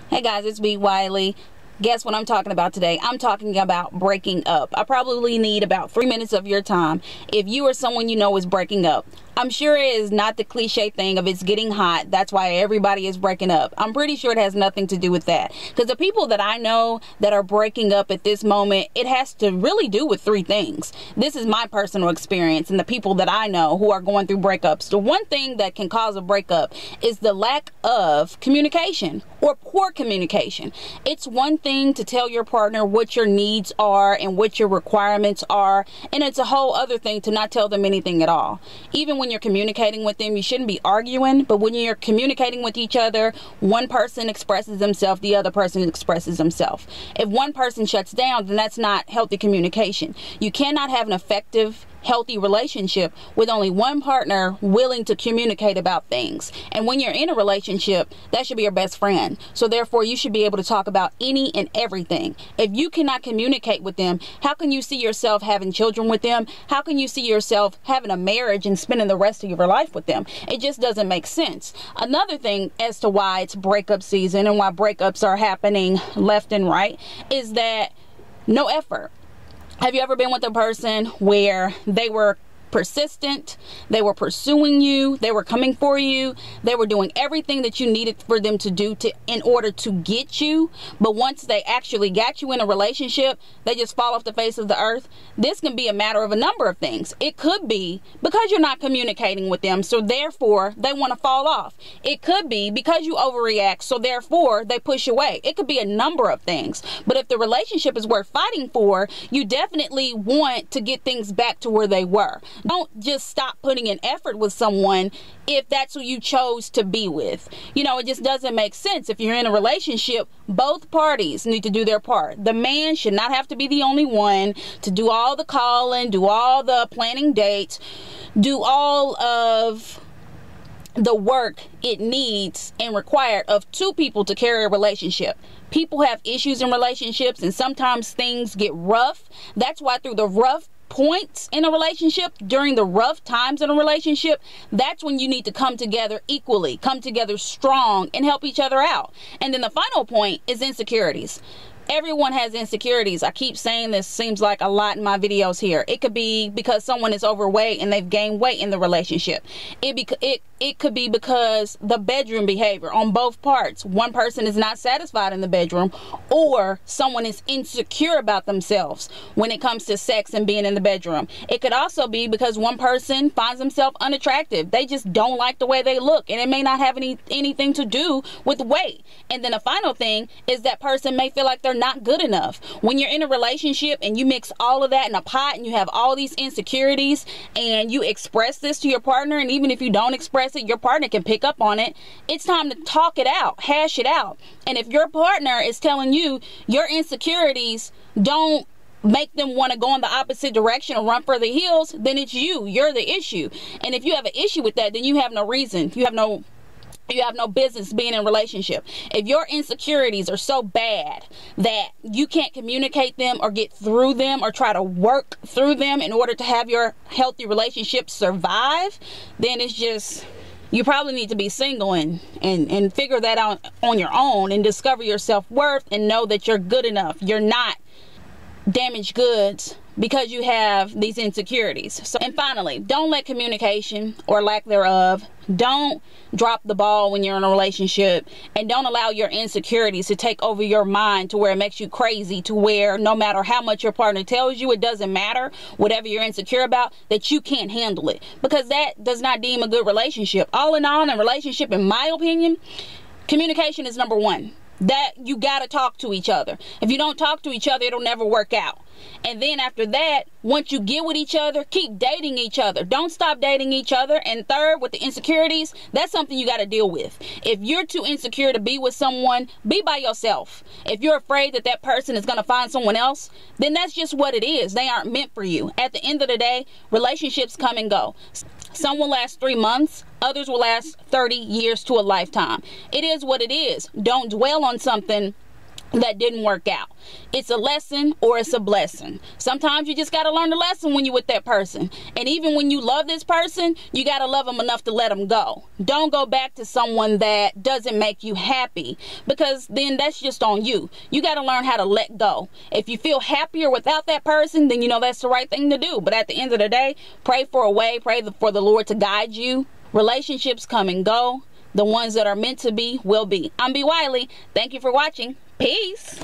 Hey guys, it's me, Wiley. Guess what I'm talking about today? I'm talking about breaking up. I probably need about 3 minutes of your time if you or someone you know is breaking up. I'm sure it is not the cliche thing of it's getting hot, that's why everybody is breaking up. I'm pretty sure it has nothing to do with that. Because the people that I know that are breaking up at this moment, it has to really do with 3 things. This is my personal experience and the people that I know who are going through breakups. The one thing that can cause a breakup is the lack of communication or poor communication. It's one thing to tell your partner what your needs are and what your requirements are, and it's a whole other thing to not tell them anything at all. Even when you're communicating with them, you shouldn't be arguing, but when you're communicating with each other, one person expresses themselves, the other person expresses themselves. If one person shuts down, then that's not healthy communication. You cannot have an effective, healthy relationship with only one partner willing to communicate about things. And when you're in a relationship, that should be your best friend. So therefore, you should be able to talk about any and everything. If you cannot communicate with them, how can you see yourself having children with them? How can you see yourself having a marriage and spending the rest of your life with them? It just doesn't make sense. Another thing as to why it's breakup season and why breakups are happening left and right is that no effort. Have you ever been with a person where they were persistent, they were pursuing you, they were coming for you, they were doing everything that you needed for them to do in order to get you, but once they actually got you in a relationship, they just fall off the face of the earth? This can be a matter of a number of things. It could be because you're not communicating with them, so therefore they want to fall off. It could be because you overreact, so therefore they push away. It could be a number of things. But if the relationship is worth fighting for, you definitely want to get things back to where they were. Don't just stop putting in effort with someone if that's who you chose to be with. You know, it just doesn't make sense. If you're in a relationship, both parties need to do their part. The man should not have to be the only one to do all the calling, do all the planning dates, do all of the work it needs and required of 2 people to carry a relationship. People have issues in relationships and sometimes things get rough. That's why through the rough points in a relationship, during the rough times in a relationship, that's when you need to come together equally, come together strong and help each other out. And then the final point is insecurities. Everyone has insecurities. I keep saying this, seems like a lot in my videos here. It could be because someone is overweight and they've gained weight in the relationship. It could be because the bedroom behavior on both parts. One person is not satisfied in the bedroom, or someone is insecure about themselves when it comes to sex and being in the bedroom. It could also be because one person finds themselves unattractive. They just don't like the way they look, and it may not have anything to do with weight. And then the final thing is that person may feel like they're not good enough. When you're in a relationship and you mix all of that in a pot and you have all these insecurities and you express this to your partner, and even if you don't express it, your partner can pick up on it. It's time to talk it out, hash it out. And if your partner is telling you your insecurities don't make them want to go in the opposite direction or run for the hills, then it's you're the issue. And if you have an issue with that, then you have no reason, you have no business being in a relationship. If your insecurities are so bad that you can't communicate them or get through them or try to work through them in order to have your healthy relationship survive, then it's just, you probably need to be single and figure that out on your own and discover your self-worth and know that you're good enough. You're not damaged goods because you have these insecurities. So, and finally, don't let communication or lack thereof, don't drop the ball when you're in a relationship, and don't allow your insecurities to take over your mind to where it makes you crazy, to where no matter how much your partner tells you, it doesn't matter, whatever you're insecure about, that you can't handle it, because that does not deem a good relationship. All in all, in a relationship, in my opinion, communication is number 1. That you gotta talk to each other. If you don't talk to each other, it'll never work out. And then after that, once you get with each other, keep dating each other. Don't stop dating each other. And third, with the insecurities, that's something you got to deal with. If you're too insecure to be with someone, be by yourself. If you're afraid that that person is going to find someone else, then that's just what it is. They aren't meant for you. At the end of the day, relationships come and go. Some will last 3 months. Others will last 30 years to a lifetime. It is what it is. Don't dwell on something that didn't work out. It's a lesson or it's a blessing. Sometimes you just got to learn the lesson when you're with that person. And even when you love this person, you got to love them enough to let them go. Don't go back to someone that doesn't make you happy, because then that's just on you. You got to learn how to let go. If you feel happier without that person, then you know that's the right thing to do. But at the end of the day, pray for a way, for the Lord to guide you. Relationships come and go. The ones that are meant to be will be. I'm B. Wiley. Thank you for watching. Peace.